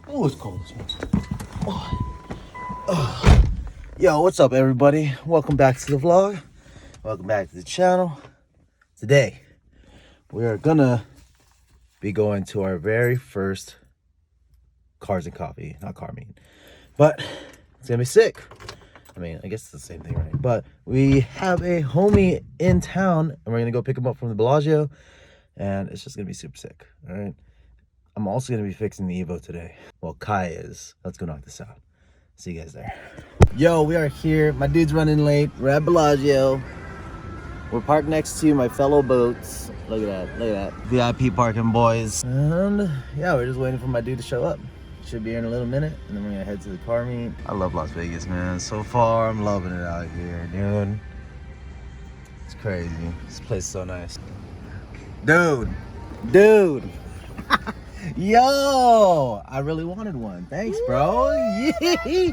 Oh, it's cold. Yo, what's up, everybody? Welcome back to the vlog. Welcome back to the channel. Today, we are gonna be going to our very first Cars and Coffee. Not car meet, but it's gonna be sick. I mean, I guess it's the same thing, right? But we have a homie in town, and we're gonna go pick him up from the Bellagio, and it's just gonna be super sick. All right. I'm also gonna be fixing the Evo today. Well, Kai is. Let's go knock this out. See you guys there. Yo, we are here. My dude's running late. We're at Bellagio. We're parked next to my fellow boats. Look at that. Look at that. VIP parking, boys. And yeah, we're just waiting for my dude to show up. Should be here in a little minute, and then we're gonna head to the car meet. I love Las Vegas, man. So far, I'm loving it out here, dude. It's crazy. This place is so nice. Dude. Yo, I really wanted one. Thanks, bro. Yeah.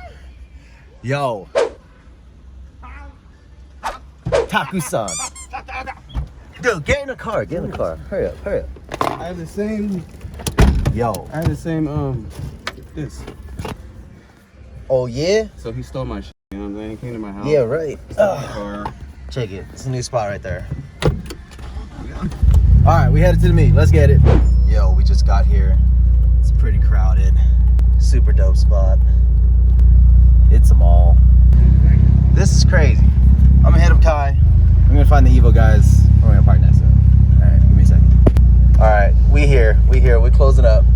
Yo. Taku-san. Dude, get in the car. Get in the car. Hurry up. I have the same. Yo. I have the same, this. Oh, yeah? So he stole my shit, you know what I'm saying? He came to my house. Yeah, right. Car. Check it. It's a new spot right there. All right, we headed to the meet. Let's get it. Yo, we just got here. It's pretty crowded. Super dope spot. It's a mall. This is crazy. I'm ahead of Kai. I'm gonna find the Evo guys. We're gonna park next to them. All right, give me a second. All right, we here. We're closing up.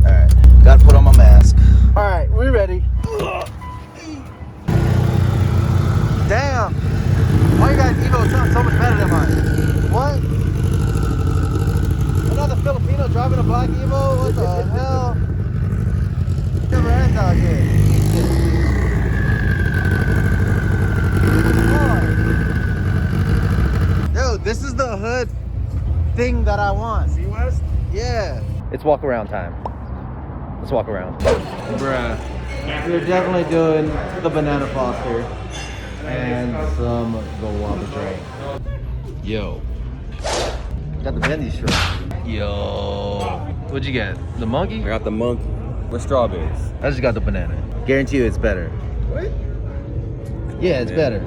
All right, gotta put on my mask. All right, we're ready. Damn. Why you guys Evo sound so much better than mine? What? Another Filipino driving a black Evo? What the hell? Never ends out here. Dude, this is the hood thing that I want. Sea West? Yeah. It's walk around time. Let's walk around. Bruh. We're definitely doing the Banana Foster and some guava drink. Yo. Got the bendy shirt. Yo. What'd you get? The monkey? I got the monkey with strawberries. I just got the banana. Guarantee you it's better. What? Yeah, it's better.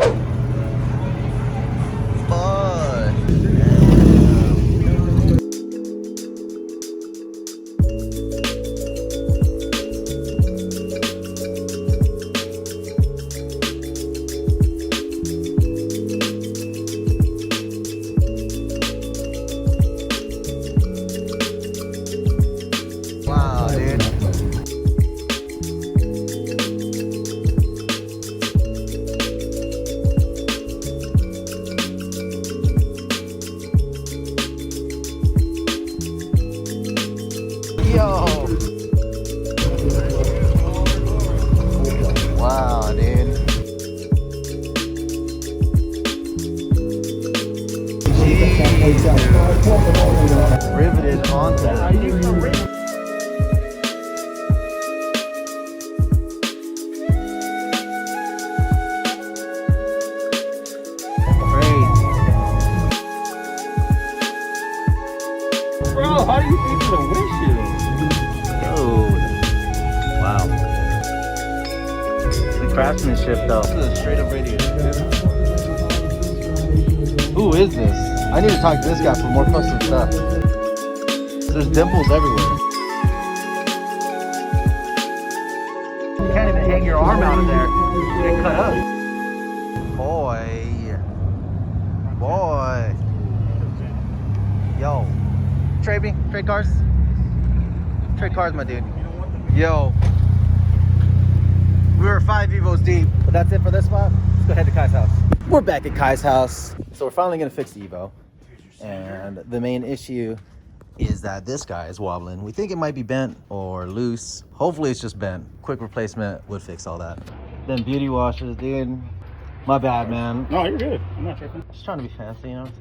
Fun. Wow, dude. Yo. Wow, dude. Jeez. Riveted on that. Bro, how do you think of the windshield? Dude. Wow. The craftsmanship though. This is a straight up radiator. Who is this? I need to talk to this guy for more custom stuff. There's dimples everywhere. You can't even hang your arm out of there. You get cut up. Boy. Yo. Trade me. Trade cars. Trade cars, my dude. Yo. We were 5 Evos deep. But that's it for this spot. Let's go head to Kai's house. We're back at Kai's house. So we're finally gonna fix the Evo. And the main issue is that this guy is wobbling. We think it might be bent or loose. Hopefully it's just bent. Quick replacement would fix all that. Then beauty washes, dude. My bad, man. No, you're good. I'm not tripping. Just trying to be fancy, you know what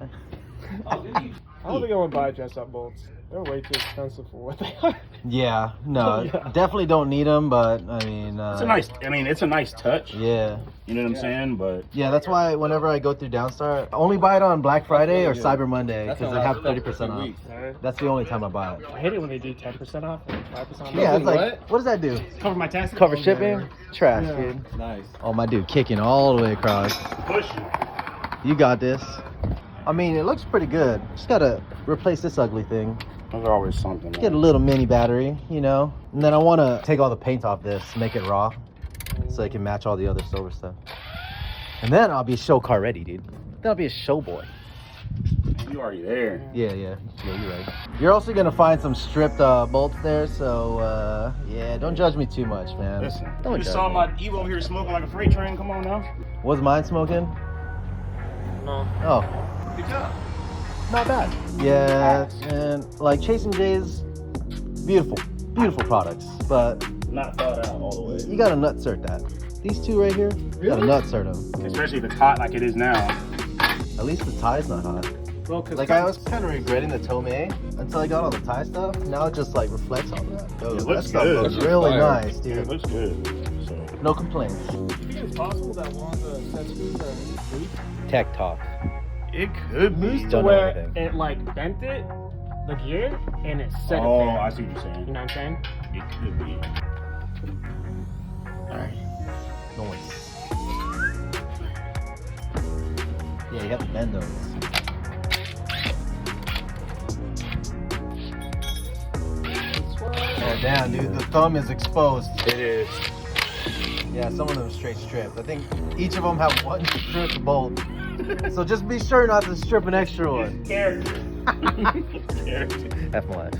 I'm saying? I don't think I would buy dress up bolts. They're way too expensive for what they are. Yeah, no, Yeah. definitely don't need them, but I mean, it's a nice touch. yeah. You know what I'm saying? But Yeah, that's why whenever I go through Downstar, I only buy it on Black Friday or Cyber Monday because they have 30% off. That's the only time I buy it. I hate it when they do 10% off and 5% off. Yeah, it's like, what does that do? Cover my taxes. Cover shipping? Trash, Yeah. dude. Nice. Oh, my dude, kicking all the way across. push it. You got this. I mean, it looks pretty good. Just gotta replace this ugly thing. There's always something. Get a little mini battery, you know. And then I want to take all the paint off this, make it raw, so it can match all the other silver stuff. And then I'll be show car ready, dude. Then I'll be a show boy. You already there. Yeah, you're right. You're also gonna find some stripped bolts there, so yeah, don't judge me too much, man. Listen, Don't you judge saw me. my Evo over here smoking like a freight train. Come on now. Was mine smoking? No. Oh, Good job. not bad. Yeah, and like Chasing J's, beautiful products, but Not thought out all the way. you gotta nut cert that. These two right here, you gotta nut cert them. Especially if it's hot like it is now. At least the tie's not hot. Well, cause Like I was kind of regretting the Tomei until I got all the tie stuff. Now it just like reflects on that. Yo, It that looks stuff good. looks That's really fire. nice, Yeah, it dude. looks good. So No complaints. do you think it's possible that one of the set screws are loose? Tech talk. it could be. To Don't know where anything. it like bent it, the gear, and it set Oh, it there. I see what you're You saying. know what I'm saying? It could be. Alright. Noise. Yeah, you have to bend those. Oh, damn, dude. The thumb is exposed. It is. Yeah, some of them are straight stripped. I think each of them have one stripped bolt. So just be sure not to strip an extra one. Character. Character. F my life.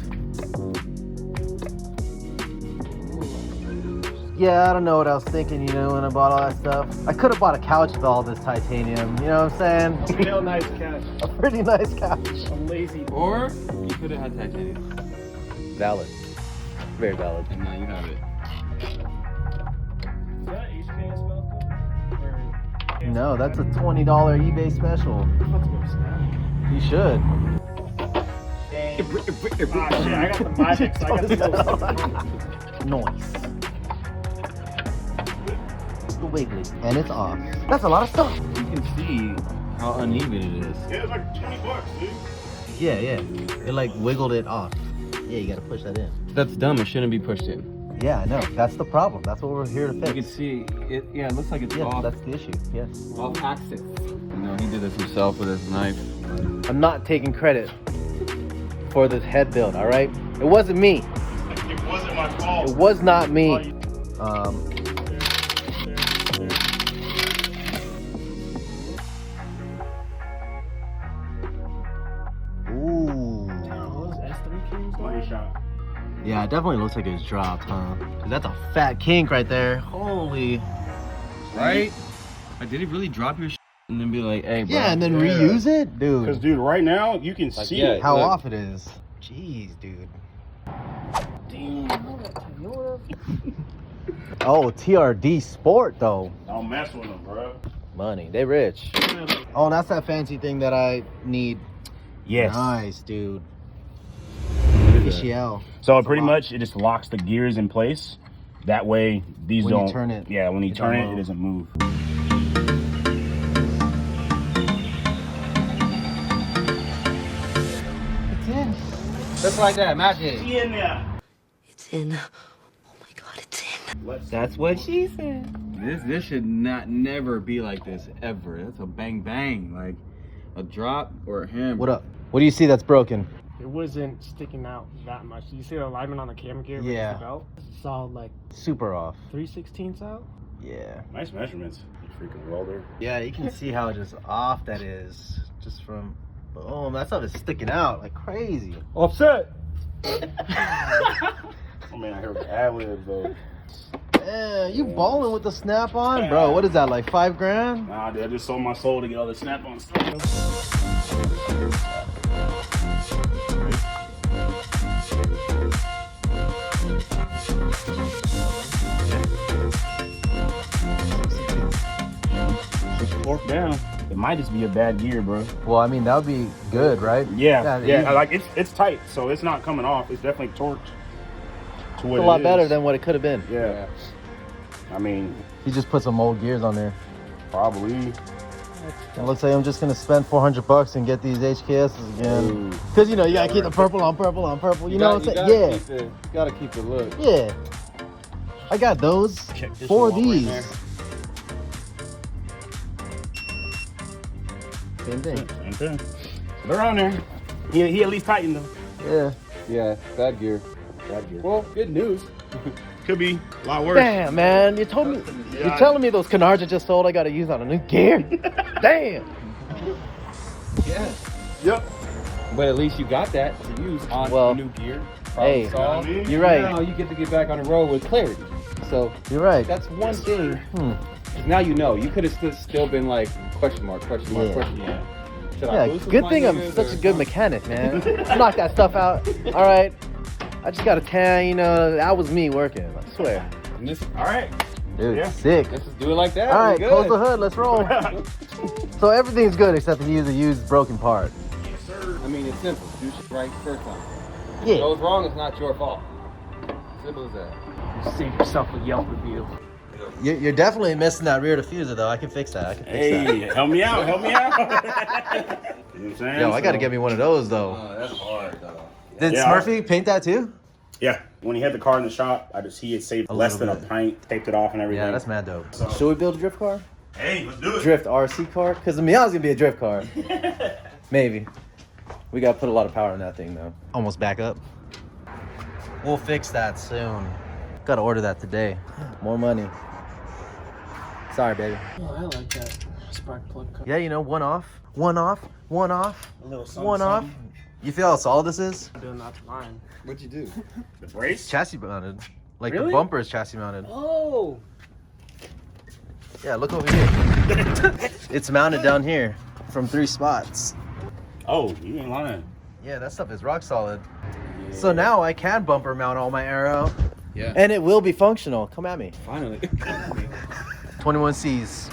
Yeah, I don't know what I was thinking, you know, when I bought all that stuff. I could have bought a couch with all this titanium, you know what I'm saying? Real nice couch. A pretty nice couch. A lazy. Or you could have had titanium. Valid. Very valid. And now you have it. Is that HKS Falco? No, that's a $20 eBay special. I'm about to go snap. You should. Ah, shit, I got the magic, so I got to go. Noise. Wiggly. And it's off. That's a lot of stuff. You can see how uneven it is. Yeah, it's like $20, dude. Yeah. It like wiggled it off. Yeah, you gotta push that in. That's dumb. It shouldn't be pushed in. Yeah, I know. That's the problem. That's what we're here to You can fix. see it. Yeah, it looks like it's Yeah, off. that's the issue. Yes. Off axis. You know, he did this himself with his knife. I'm not taking credit for this head build, all right? It wasn't me. It wasn't my fault. It was not me. Ooh. Those S3 cams, Money shot. Yeah, it definitely looks like it's dropped, huh? 'Cause that's a fat kink right there. Holy. Right? Like, did he really drop your and then be like, hey, bro? Yeah, and then Yeah. reuse it? Because, Dude, dude, right now, you can see yeah. it. how look. off it is. Jeez, dude. Oh, TRD Sport, though. Don't mess with them, bro. Money. They rich. Oh, that's that fancy thing that I need. Yes. Nice, dude. What is that? PCL. So That's a pretty lot. much, it just locks the gears in place. That way, these When you don't. turn it, Yeah, when you it turn don't it, move. it doesn't move. It's in. Just like that, magic. In there. It's in. Oh my god, it's in. That's what she said. This should never be like this ever. That's a bang bang, like a drop or a hammer. What up? What do you see that's broken? It wasn't sticking out that much. You see the alignment on the camera gear versus Yeah. the belt? It's all like Super off. 3/16 out. Yeah. Nice measurements. You freaking welder. Yeah, you can see how just off that is. Just from, boom, that stuff is sticking out like crazy. Offset. Oh man, I heard the ad-lib though. Yeah, you balling with the snap on? Bro, what is that, like $5,000? Nah, dude, I just sold my soul to get all the snap-on stuff. Fork down. might just be a bad gear, bro. Well, I mean, that would be good, right? Yeah, you- like it's tight, so it's not coming off. It's definitely torqued to what It's a lot better than what it could have been. Yeah. I mean, He just put some old gears on there. probably. It looks like I'm just gonna spend $400 and get these HKSs again. Cause you know you gotta keep the purple on purple on purple. You know what I'm saying? Yeah. You gotta keep the look. Yeah. I got those Check this for one right these. there. Same thing. Okay. They're on there. He at least tightened them. Yeah. Yeah, bad gear. Bad gear. Well, good news. Could be a lot worse. Damn, man. You told me. Yeah. You're telling me those canards I just sold I gotta use on a new gear. Damn. Yeah. Yep. But at least you got that to use on Well, new gear. hey, Problem solved. you're right. Now you get to get back on the road with clarity. So You're right. that's one thing. 'Cause now you know. You could have still been like question mark, question mark, Yeah. question mark. Should I Yeah, boost with good my thing I'm niggas such or a good something? mechanic, man. Knock that stuff out. All right. I just got a tan, you know, that was me working, I swear. And this, All right. Dude, Yeah. sick. let's just do it like that. All right, We're close good. the hood, let's roll. So everything's good except he used a used broken part. I mean, it's simple. Do shit right first time. If Yeah. it goes wrong, it's not your fault. Simple as that. Save yourself a Yelp review. You're definitely missing that rear diffuser though. I can fix that. I can fix Hey, help me out. Help me out. You know what I'm saying? Yo, I gotta So- get me one of those though. That's hard, though. Did Yeah. Smurfy paint that too? Yeah. When he had the car in the shop, he had saved A less little than bit. a pint, taped it off and everything. Yeah, that's mad dope. So- Should we build a drift car? Hey, let's do it. Drift RC car? Because the Meow's gonna be a drift car. Maybe. We gotta put a lot of power in that thing though. Almost back up. We'll fix that soon. Gotta order that today. More money. Sorry, baby. Oh, I like that spark plug cover. Yeah, you know, one off, one off, one off, A little something, one off. something. You feel how solid this is? I'm doing that to mine. What'd you do? The brace? Chassis mounted. Like Really? the bumper is chassis mounted. Oh! Yeah, look over here. It's mounted down here from 3 spots. Oh, you ain't lying. Yeah, that stuff is rock solid. So now I can bumper mount all my Aero, Yeah. and it will be functional. Come at me. Finally. 21Cs.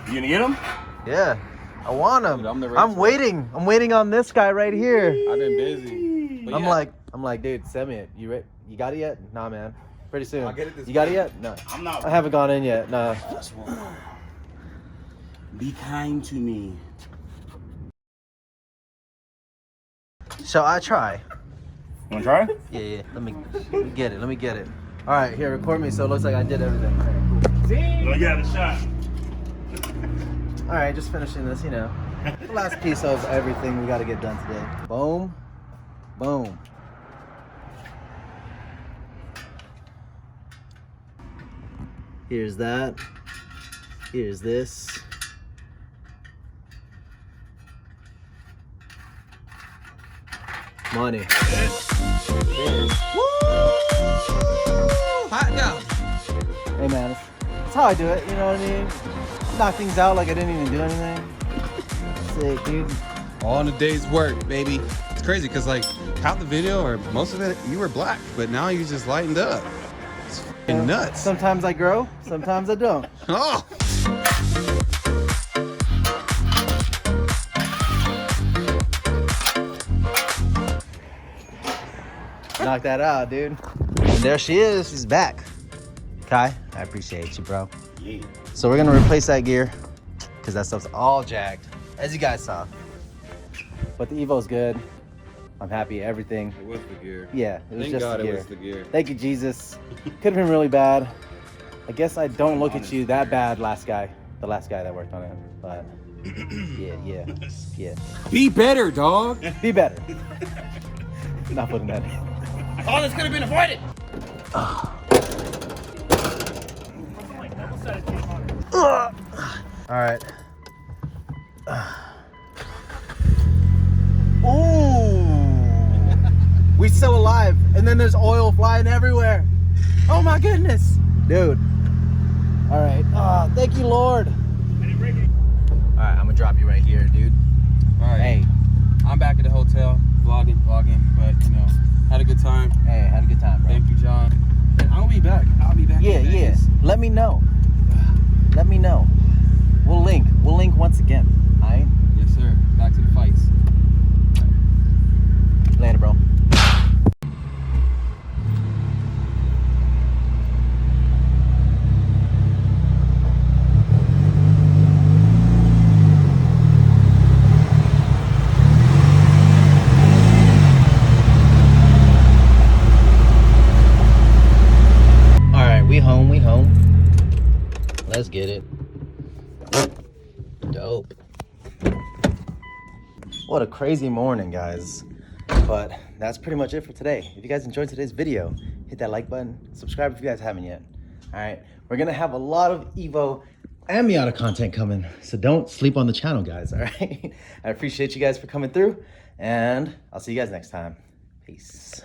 You gonna get him? Yeah, I want them. Dude, I'm the I'm racer. waiting. I'm waiting on this guy right here. I've been busy. But I'm yeah, like, dude, send me it. You got it yet? Nah, man. Pretty soon. I'll get it this You got it week. yet? No. I'm not. I haven't gone in yet. Nah. Be kind to me. Shall I try? Wanna try? Yeah. Let me get it. Let me get it. All right, here, record me so it looks like I did everything. All right, cool. Let me get a shot. All right, just finishing this, you know. The last piece of everything we got to get done today. Boom. Boom. Here's that. Here's this. Money. Hot dog. Hey man, that's how I do it, you know what I mean? Knock things out like I didn't even do anything. Sick, dude. All in a day's work, baby. It's crazy because like half the video or most of it, you were black, but now you just lightened up. It's fucking nuts. Sometimes I grow, sometimes I don't. Oh. Knock that out, dude. And there she is. She's back. Kai, I appreciate you, bro. Yeah. So we're gonna replace that gear because that stuff's all jagged, as you guys saw. But the Evo's good. I'm happy. Everything. It was the gear. Yeah, it was Thank just God the it gear. was the gear. Thank you, Jesus. Could have been really bad. I guess I don't look at you that bad, last guy. The last guy that worked on it. But yeah. Be better, dog. Be better. Not putting that in. Oh, this could have been avoided. All right. Ooh. We still alive, and then there's oil flying everywhere. Oh my goodness, dude. All right. Thank you, Lord. All right, I'm gonna drop you right here, dude. All right. Hey, I'm back at the hotel, vlogging, but you know, had a good time. hey, had a good time, bro. Thank you, John. And I'll be back. I'll be back. Yeah, in yeah. Vegas. Let me know. Let me know. We'll link. We'll link once again. Alright? Yes, sir. Back to the fights. Later, bro. Alright, we home. Let's get it. Dope. What a crazy morning, guys. But that's pretty much it for today. If you guys enjoyed today's video, hit that like button, subscribe if you guys haven't yet. All right, we're gonna have a lot of Evo and Miata content coming, so don't sleep on the channel, guys, all right? I appreciate you guys for coming through, and I'll see you guys next time. Peace.